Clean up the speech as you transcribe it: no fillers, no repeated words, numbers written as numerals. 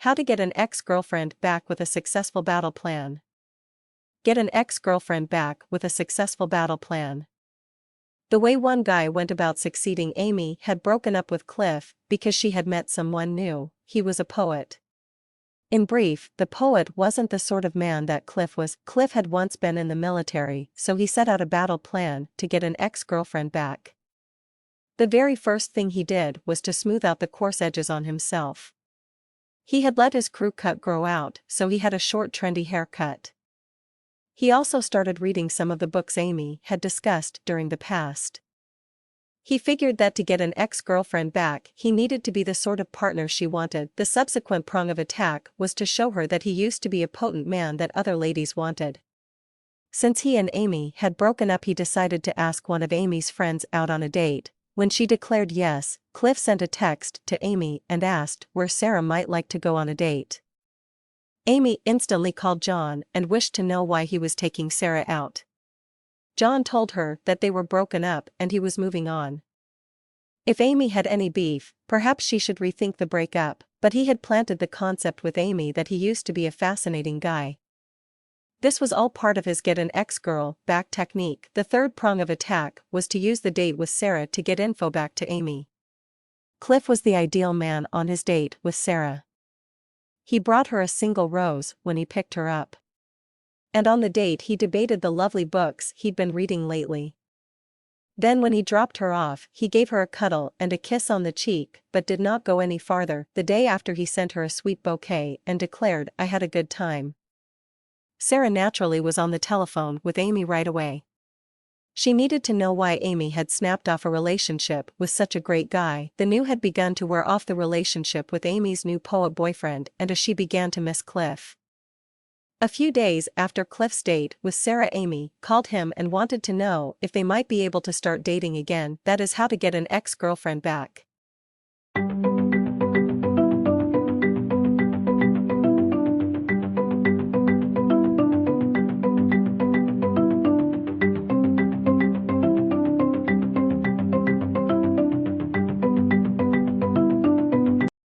How to get an ex-girlfriend back with a successful battle plan. Get an ex-girlfriend back with a successful battle plan. The way one guy went about succeeding: Amy had broken up with Cliff because she had met someone new. He was a poet. In brief, the poet wasn't the sort of man that Cliff was. Cliff had once been in the military, so he set out a battle plan to get an ex-girlfriend back. The very first thing he did was to smooth out the coarse edges on himself. He had let his crew cut grow out, so he had a short trendy haircut. He also started reading some of the books Amy had discussed during the past. He figured that to get an ex-girlfriend back, he needed to be the sort of partner she wanted. The subsequent prong of attack was to show her that he used to be a potent man that other ladies wanted. Since he and Amy had broken up, he decided to ask one of Amy's friends out on a date. When she declared yes, Cliff sent a text to Amy and asked where Sarah might like to go on a date. Amy instantly called John and wished to know why he was taking Sarah out. John told her that they were broken up and he was moving on. If Amy had any beef, perhaps she should rethink the breakup, but he had planted the concept with Amy that he used to be a fascinating guy. This was all part of his get an ex-girl back technique. The third prong of attack was to use the date with Sarah to get info back to Amy. Cliff was the ideal man on his date with Sarah. He brought her a single rose when he picked her up. And on the date he debated the lovely books he'd been reading lately. Then when he dropped her off, he gave her a cuddle and a kiss on the cheek, but did not go any farther. The day after, he sent her a sweet bouquet and declared, "I had a good time." Sarah naturally was on the telephone with Amy right away. She needed to know why Amy had snapped off a relationship with such a great guy. The new had begun to wear off the relationship with Amy's new poet boyfriend, and as she began to miss Cliff. A few days after Cliff's date with Sarah, Amy called him and wanted to know if they might be able to start dating again. That is how to get an ex-girlfriend back.